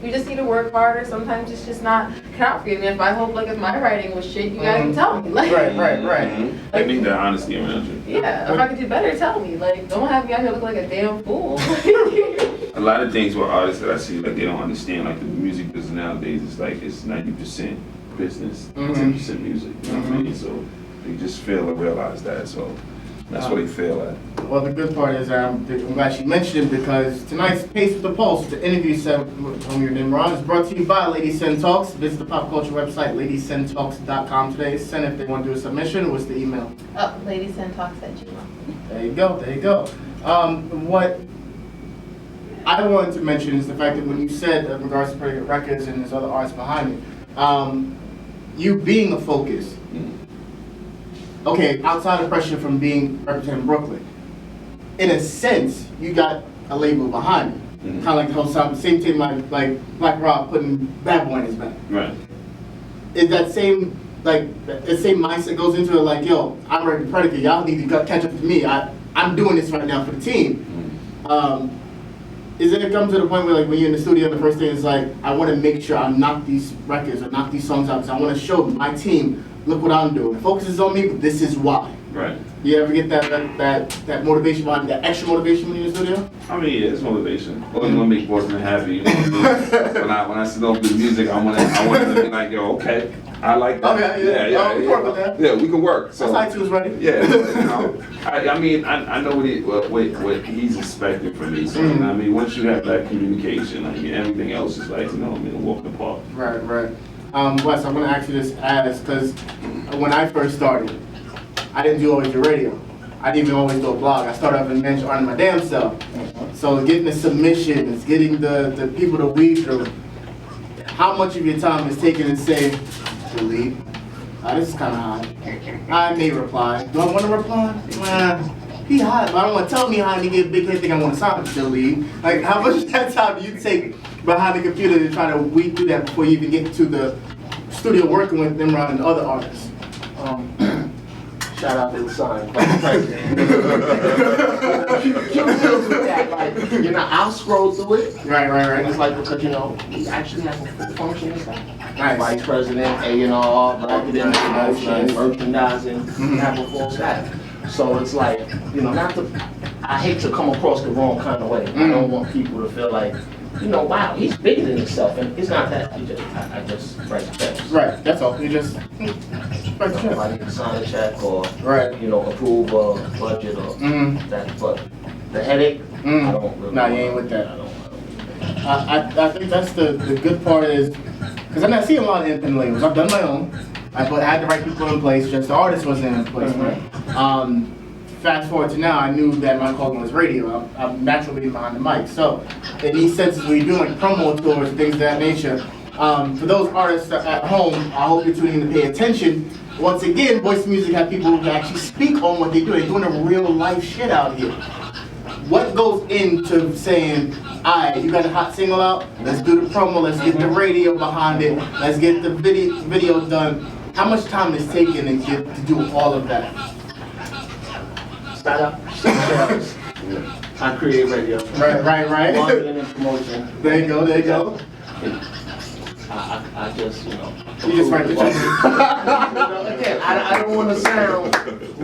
you just need to work harder. Sometimes it's just not count for you. I mean, if I hope like if my writing was shit, you guys can tell me. Like, Right. I need that honesty around you. Yeah, if I could do better, tell me. Like, don't have me out here look like a damn fool. A lot of things with artists that I see, like they don't understand, like the music business nowadays is like it's 90% business, 10% music. You know what I mean? So they just fail to realize that. So that's what they fail at. Well, the good part is I'm glad you mentioned it because tonight's Pace with the Pulse, the interview set with your Nymrod, is brought to you by Lady Sen Talks. Visit the pop culture website, ladysentalks.com today. Send if they want to do a submission. What's the email? Oh, ladysentalks@gmail. There you go. What I wanted to mention is the fact that when you said in regards to Predicate Records and there's other artists behind it, you being a focus. Okay, outside of pressure from being representing Brooklyn, in a sense, you got a label behind you. Kind of like the whole same thing like Black Rob putting Bad Boy in his back. Right. Is that same the same mindset goes into it? Like, yo, I'm ready to Predicate. Y'all need to catch up with me. I'm doing this right now for the team. Is it come to the point where like when you're in the studio, the first thing is like, I want to make sure I knock these records or knock these songs out because I want to show my team. Look what I'm doing. The focus is on me, but this is why. Right. You ever get that motivation behind that extra motivation when you're in the studio? I mean, yeah, it's motivation. Always want to make Boston happy. You know what I mean? when I sit over the music, I want them to be like, yo, okay, I like that. Okay, yeah. We can work with that. Yeah, we can work. So that's iTunes ready. Yeah, you know, I mean, I know what he's expecting from me. So I mean, once you have that communication, I mean, everything else is like, you know, I mean, a walk in the park. Right. Wes, I'm gonna ask you this because when I first started, I didn't do always the radio. I didn't even always do a blog. I started off in management on my damn self. So getting the submissions, getting the people to weed through, how much of your time is taken and say, delete? This is kind of hot. I may reply. Do I want to reply? He hot, but I don't want to tell me how to get a big head thing I want to sign. Delete. Like, how much of that time do you take behind the computer to try to weed through that before you even get to the studio working with Nymrod and other artists? Shout out to the sign. Deals with that, like, you know, I'll scroll through it. Right. It's like, because, you know, we actually have a full functioning staff. Nice. Vice President, A&R, marketing, promotion, merchandising, we have a full staff. So it's like, you know, I hate to come across the wrong kind of way. I don't want people to feel like, you know, wow, he's bigger than himself, and it's not that. I just write checks. Right, that's all. You just write the check. I need to sign a check or, Right. you know, approve a budget or that. But the headache, I don't really. Nah, you ain't with that. I don't. I think that's the good part is, because I'm not seeing a lot of independent labels. I've done my own. I had the right people in place, just the artist wasn't in place, right? Fast forward to now, I knew that my calling was radio. I'm naturally behind the mic. So, in these senses, when you're doing like promo tours and things of that nature, for those artists at home, I hope you're tuning in to pay attention. Once again, voice music have people who actually speak on what they do. They're doing a real life shit out here. What goes into saying, alright, you got a hot single out, let's do the promo, let's get the radio behind it, let's get the video done. How much time is taken to do all of that? Start up. I create radio. Right. Marketing and promotion. There you go. I just, you know. You just write the check. Again, I don't want to sound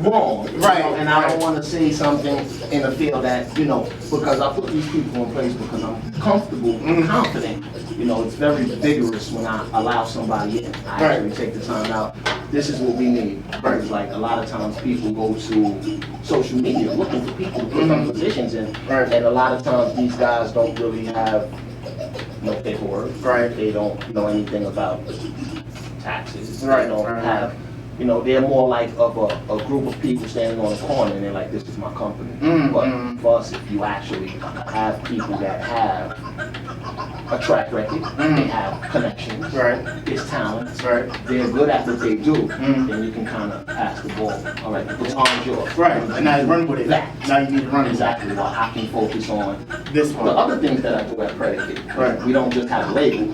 wrong. Right. You know, and I don't want to say something in a field that, you know, because I put these people in place because I'm comfortable and confident. You know, it's very vigorous when I allow somebody in. I actually take the time out. This is what we need. It's like a lot of times people go to social media looking for people to put some positions in. And a lot of times these guys don't really have no paperwork. They don't know anything about taxes. They don't have, you know, they're more like of a group of people standing on a corner and they're like, this is my company. But for us, if you actually have people that have a track record, they have connections, there's talent, they're good at what they do, then you can kind of pass the ball. All right, the baton's yours. And now you run with it. Now you need to run exactly. Well, I can focus on this one. The other things that I do at Predicate. We don't just have a label.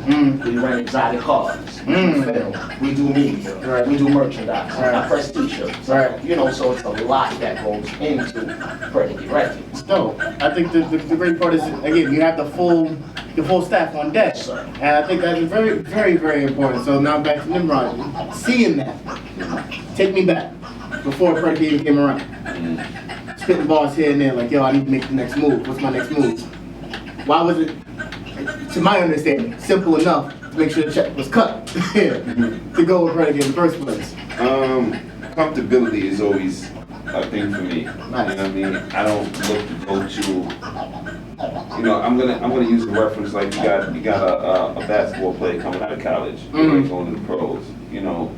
We run exotic cars. We do film. We do media. We do merchandise. I press t-shirts. You know, so it's a lot that goes into Predicate Records. No, I think the great part is, again, you have the full staff on deck. And I think that's very, very, very important. So now back to Nymrod. Seeing that, take me back before Predicate even came around. Spitting balls here and there, like, yo, I need to make the next move. What's my next move? Why was it, to my understanding, simple enough to make sure the check was cut to go with Predicate in the first place? Comfortability is always a thing for me. Nice. You know what I mean? I don't look to go to. You know, I'm gonna use the reference like you got a basketball player coming out of college, going to the pros. You know,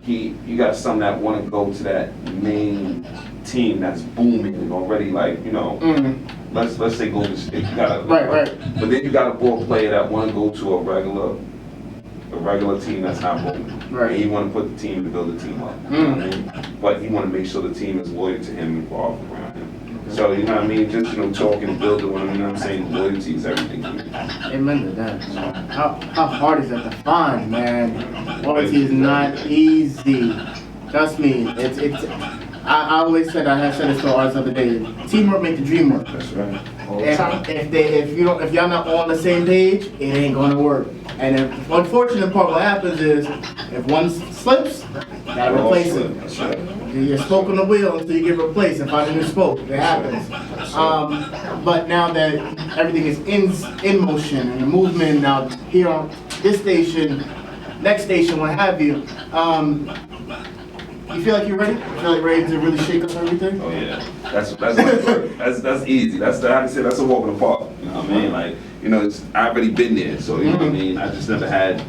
you got some that want to go to that main team that's booming and already, like, you know. Let's say Golden State. You got right. But then you got a ball player that want to go to a regular team that's not booming. Right. And he want to put the team to build the team up. You know what I mean? But he want to make sure the team is loyal to him and involved around him. So, you know what I mean? Just, you know, talking and building one, you know what I'm saying? Loyalty is everything to me. Amen to that. How hard is that to find, man? Loyalty is not easy. Trust me. I always said, I had said this to the artists the other day, teamwork make the dream work. That's right. If y'all not on the same page, it ain't gonna work. And if the unfortunate part, what happens is, if one slips, gotta replace it. That's right. You're spoke on the wheel until you get replaced and find a new spoke. It happens. But now that everything is in motion and the movement now here on this station, next station, what have you, you feel like you're ready? You feel like ready to really shake up everything? Oh yeah, that's easy. That's I say that's a walk in the park. You know what I mean? Like, you know, I've already been there, so you know what I mean. I just never had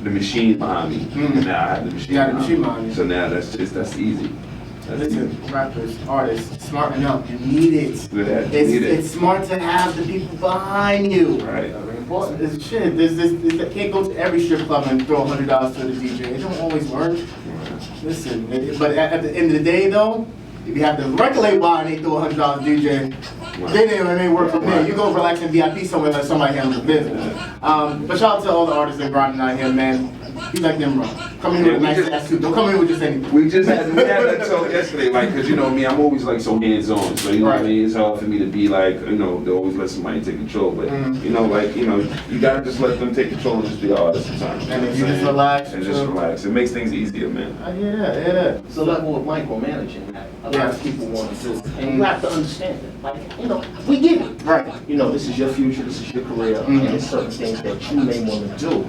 the machine behind me, and now I have the machine. You got the machine behind you. So now that's easy. Listen, rappers, artists, smarten up. You need it. It's smart to have the people behind you. Right. It's shit. This can't go to every strip club and throw $100 to the DJ. It don't always work. Listen, but at the end of the day, though, if you have the record label and they throw $100 DJ, then it may work from there. You go relax in VIP somewhere, let somebody handle the business. But shout out to all the artists that grinding out here, man. Be like Nymrod. Come in with a nice ass suit. Don't come in with just anything. We had that talk yesterday, like, cause you know me, I'm always like so hands-on. So you know what I mean. It's hard for me to be like, you know, to always let somebody take control. But you know, like, you know, you gotta just let them take control and just be the artist sometimes. And then you just relax. And just relax. It makes things easier, man. I hear that. It's a level of micromanaging that a lot of people want to do. And you have to understand it. Like, you know, we get it. Right. You know, this is your future, this is your career, and there's certain things that you may want to do.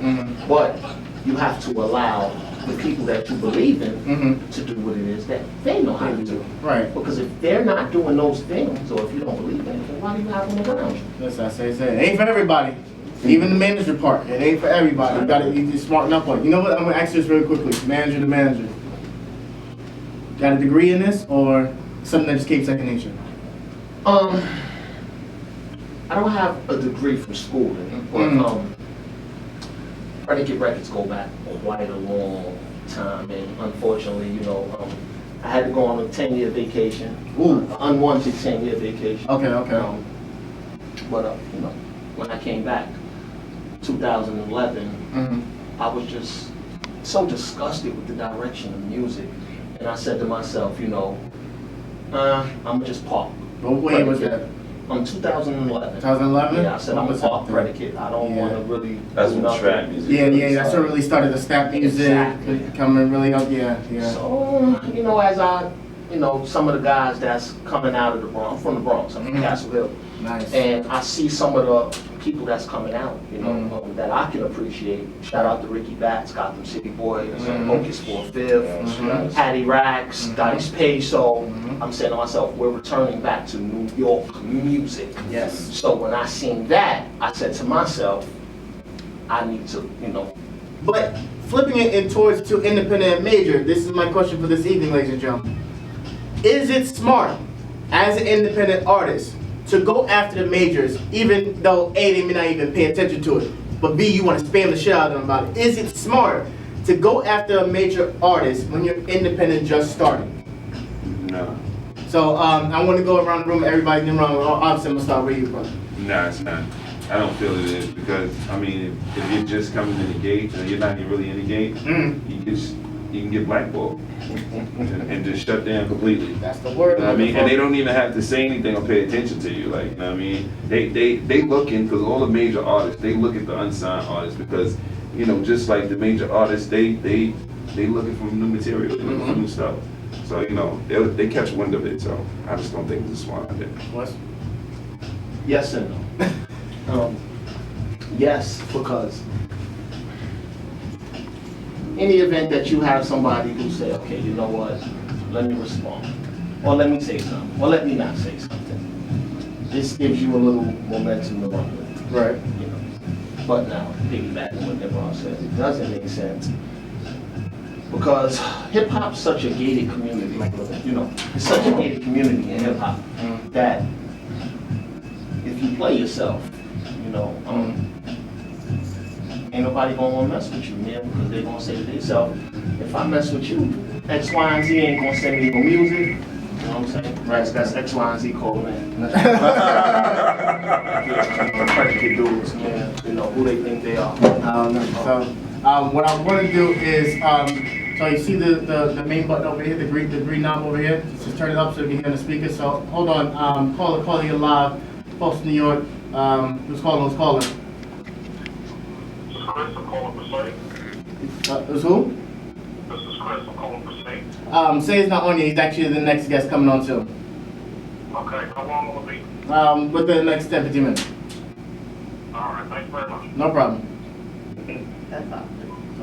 But you have to allow the people that you believe in to do what it is that they know how to do. Right. Because if they're not doing those things, or if you don't believe in it, then why do you have them around you? That's what I say. It ain't for everybody. Even the manager part, it ain't for everybody. You just smarten up on it. You know what? I'm gonna ask you this really quickly. Manager to manager. Got a degree in this, or something that just came second nature? I don't have a degree from schooling, but Predicate records go back quite a long time, and unfortunately, you know, I had to go on a 10-year vacation, unwanted 10-year vacation. Okay. But you know, when I came back, 2011, I was just so disgusted with the direction of music, and I said to myself, you know, I'm gonna just park. What year was that? 2011. 2011? Yeah, I said I'm gonna park Predicate. I don't want to really. That's when trap music. Yeah, that's what really started the snap music coming really up. Yeah. So, you know, as some of the guys that's coming out of the Bronx, I'm from the Bronx, I'm from Castroville. Nice. And I see some of the people that's coming out, you know, that I can appreciate. Shout out to Ricky Batts, Gotham City Boys, Focus 4/5, Hattie Racks, Dice Peso. I'm saying to myself, we're returning back to New York music. Yes. So when I seen that, I said to myself, I need to, you know. But flipping it towards to independent and major, this is my question for this evening, ladies and gentlemen. Is it smart, as an independent artist, to go after the majors, even though A, they may not even pay attention to it, but B, you want to spam the shit out of them about it? Is it smart to go after a major artist when you're independent just starting? No. So I want to go around the room, everybody in the room. Obviously, I'm going to start with you, brother. Nah, it's not. I don't feel it is, because, I mean, if you're just coming in the gate and you're not even really in the gate, you just, you can get blackballed and just shut down completely. That's the word. You know what I mean? And they don't even have to say anything or pay attention to you. Like, you know what I mean? They looking, because all the major artists, they look at the unsigned artists because, you know, just like the major artists, they looking for new material, they looking for new stuff. So, you know, they catch wind of it. So I just don't think it's a smart idea. What? Yes and no. Yes, because in the event that you have somebody who say, okay, you know what, let me respond, or let me say something, or let me not say something. This gives you a little momentum to run with. Right. You know. But now, piggybacking what Nymrod said, it doesn't make sense. Because hip hop's such a gated community, you know, it's such a gated community in hip hop that if you play yourself, you know, ain't nobody gonna wanna mess with you, man, because they're gonna say to themselves, if I mess with you, X, Y, and Z ain't gonna send me no music. You know what I'm saying? Right, that's X, Y, and Z code, man. Predicate dudes, man, you know, who they think they are. So, what I want to do is, so you see the main button over here, the green knob over here? Just turn it up so you can hear the speaker. So, hold on, calling you live, folks in New York. Who's calling? Chris, I'm calling for Say. Who's who? This is Chris, I'm calling for Say. Say's not on yet. He's actually the next guest coming on too. Okay, how long will it be? With the next 10, 15 minutes. Alright, thanks very much. No problem. That's all.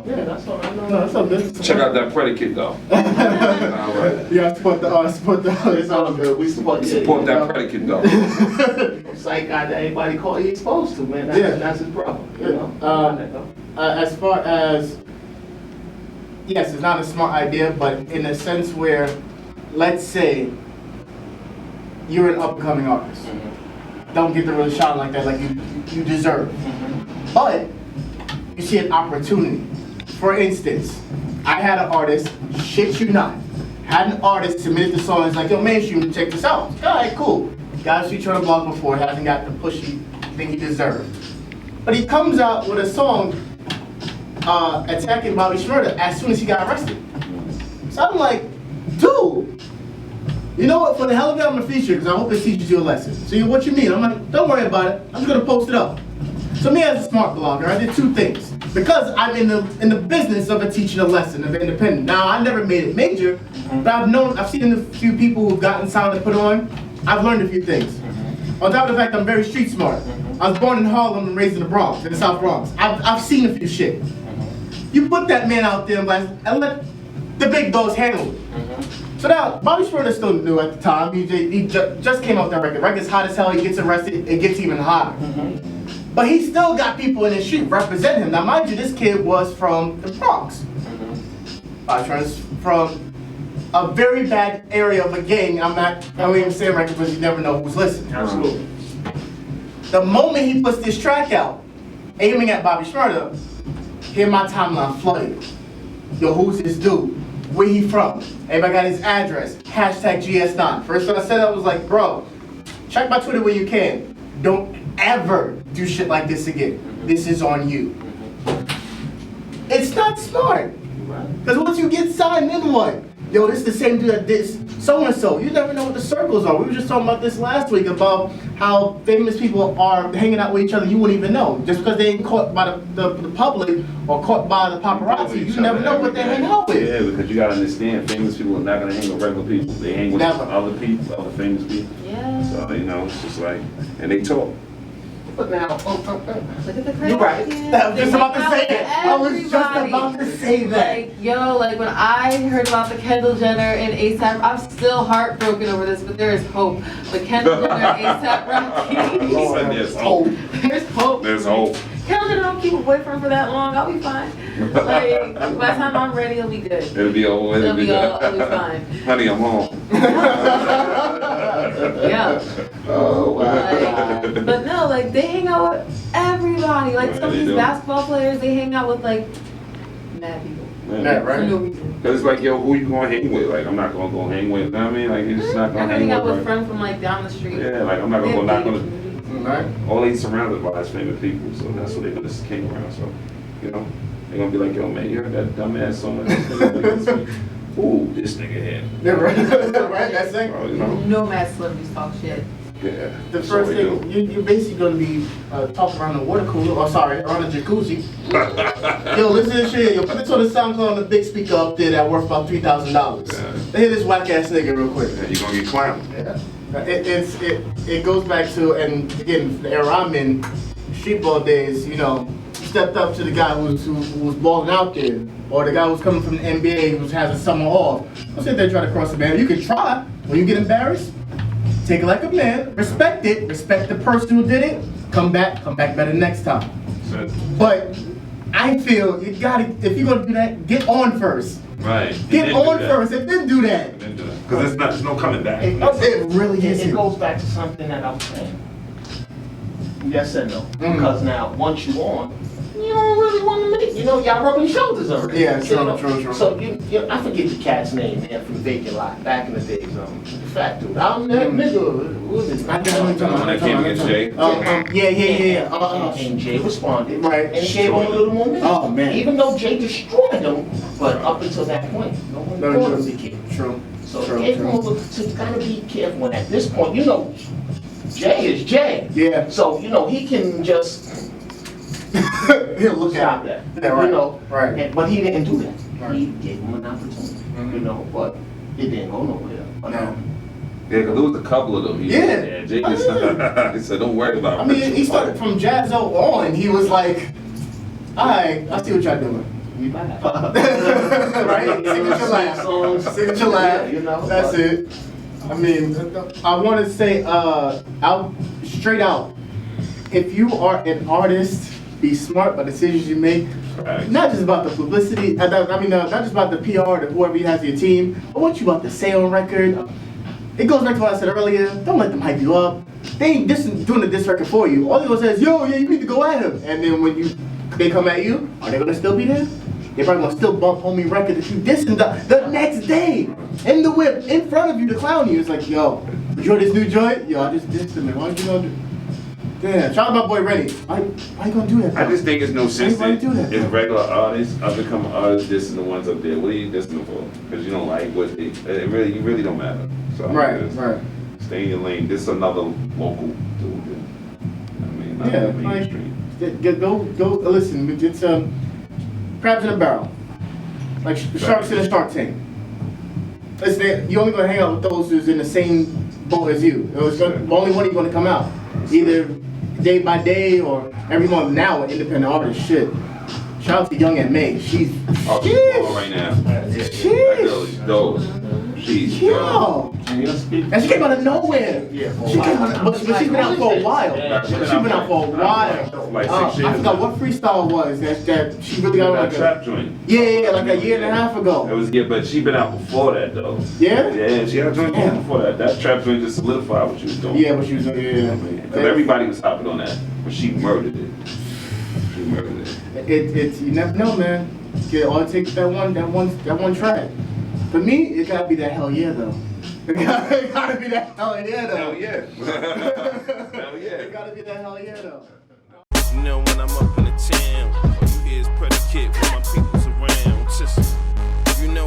Yeah, that's all right. No, that's all good. Check out that Predicate though. All right. You gotta support the, It's all good. We support you. Support that Predicate though. Psych guy that anybody call he's supposed to, man. That's his problem. You know? As far as, yes, it's not a smart idea, but in a sense where, let's say, you're an up-and-coming artist. Don't get the real shine like that, like you deserve. But you see an opportunity. For instance, I had an artist, shit you not, had an artist submitted the song, it's like, yo, mainstream, check this out. All right, cool. Guys featured on the blog before, hasn't got the pushy thing he deserved. But he comes out with a song attacking Bobby Shmurda as soon as he got arrested. So I'm like, dude, you know what, for the hell of it, I'm gonna feature because I hope it teaches you a lesson. So what you mean? I'm like, don't worry about it, I'm just gonna post it up. So me as a smart blogger, I did two things. Because I'm in the business of teaching a lesson of independent. Now I never made it major, but I've seen a few people who've gotten sound to put on. I've learned a few things. On top of the fact I'm very street smart. I was born in Harlem and raised in the Bronx, in the South Bronx. I've seen a few shit. You put that man out there and let the big dogs handle it. So now, Bobby Shmurda still new at the time. He just came out that record. Record's hot as hell, he gets arrested, it gets even hotter. But he still got people in the street representing him. Now mind you, this kid was from the Bronx. From a very bad area of a gang. I don't even say record because you never know who's listening. Absolutely. The moment he puts this track out, aiming at Bobby Shmurda, hear my timeline flooded. Yo, who's this dude? Where he from? Everybody got his address. Hashtag GS9. First time I said that, I was like, bro, check my Twitter when you can. Don't ever do shit like this again. This is on you. It's not smart. Because once you get signed, then what? Yo, this is the same dude that did so-and-so. You never know what the circles are. We were just talking about this last week about how famous people are hanging out with each other you wouldn't even know. Just because they ain't caught by the public or caught by the paparazzi, you never know what they hang out with. Yeah, because you gotta understand, famous people are not gonna hang with regular people. They hang with other people, other famous people. Yeah. So, you know, it's just like, and they talk. But now, Look at the crazy. You're right. I was just about to say that. I was just about to say that. Like, yo, like when I heard about the Kendall Jenner and ASAP, I'm still heartbroken over this, but there is hope. But Kendall Jenner, ASAP Rocky. Lord, there's hope. There's hope. There's hope. Kendall Jenner don't keep a boyfriend for that long. I'll be fine. Like, by the time I'm ready, it'll be good. It'll be all. It'll be fine. Honey, I'm home. Yeah. oh wow. Like, but no, like they hang out with everybody. Like some of They these do. basketball players, they hang out with like mad people. Yeah, For right. no reason. Because it's like, yo, who you gonna hang with? Like, I'm not gonna go hang with, you know what I mean? Like, you're just not I gonna hang hang out with with, friends from like down the street. yeah, like, I'm not gonna go knock on the, Right. all they surrounded by is famous people, so that's what they're gonna king around, so. You know, they're gonna be like, yo, man, you heard that dumbass song? Ooh, this nigga here. Yeah, right. Right, that's it. Bro, you know? No mad celebrities talk shit. Yeah. The first thing, you're basically going to be talking around the water cooler, or sorry, around the jacuzzi. Yo, listen to this shit. Yo, put this on the SoundCloud on the big speaker up there that worth about $3,000. Yeah. Hear this whack ass nigga real quick. Yeah, you're gonna get clowned. Yeah. It goes back to, and again, the era I'm in, streetball days, you know, stepped up to the guy who was balling out there, or the guy who's coming from the NBA who has a summer off. Don't sit there trying to cross the man. You can try. When you get embarrassed, take it like a man, respect it, respect the person who did it, come back better next time. But I feel you gotta, if you're gonna do that, get on first. Right. Get on first, and then do that. Because there's no coming back. It really It isn't. goes back to something that I was saying. Yes and no. Because now, once you're on, you don't really want to make, y'all rubbing shoulders already. Yeah, true. So, I forget the cat's name, man, from Vacant Lot, back in the days, the fat dude. I'm that nigga, who was it? I definitely The one that came against Jay. Yeah. And Jay responded. Right. And he gave him a little more minutes. Oh, man. Even though Jay destroyed him, but up until that point, no one thought him to kill. True. So you gotta be careful. And at this point, Jay is Jay. Yeah. So, he can just He'll look stop at that. Yeah, right. Right. But he didn't do that. Right. He gave him an opportunity, but it didn't go nowhere. But, No. Yeah, because there was a couple of them. Yeah. Jay he said, don't worry about it. I mean, he started from Jazzo on. He was like, all right, I see what y'all doing. We back. Right? Signature laugh. Signature laugh. Yeah, That's it. I mean, I want to say, out straight out, if you are an artist, be smart about the decisions you make. Right. Not just about the publicity. Not just about the PR to whoever has your team, but what you about to say on record. It goes back to what I said earlier. Don't let them hype you up. They ain't doing the diss record for you. All they gonna say is, yo, yeah, you need to go at him. And then when they come at you, are they gonna still be there? They probably gonna still bump homie record that you dissing the next day in the whip in front of you to clown you. It's like, yo, you heard this new joint? Yo, I just dissed him. Man. Why you gonna do? Damn, shout out my boy Rennie. Why you gonna do that? Bro? I just think it's no sense Why you do that, if bro? regular artists, up-and-coming artists, dissing the ones up there. What are you dissing them for? Because you don't like what they. You really don't matter. So Right. Stay in your lane. This is another local dude. I mean, not Yeah, mainstream. Go listen. It's crabs in a barrel, like sharks in a shark tank. Listen, you only gonna hang out with those who's in the same boat as you. The only one you're gonna come out, either day by day or every month. Now, an independent artist, shit. Shout out to Young and May. She's Oh, she's cool right now. That girl is dope. She's dope. yo. And she came out of nowhere. She came out, but she's been out for a while. She's been out for a while. Like 6 I years. forgot what freestyle was that she really got That like trap joint. Yeah, like a year and a half It ago. was but she been out before that though. Yeah? Yeah, she had a joint Damn. before that. That trap joint just solidified what she was doing. Yeah, but she was Because everybody was hopping on that, but she murdered it. She murdered it. It's you never know, man. You all it takes that one track. For me, it gotta be that hell yeah though. It gotta be that hell yeah though. Hell yeah. Hell yeah. It gotta be that hell yeah though. You know when I'm up in the town, all you hear is Predicate when my people's around. Just, you know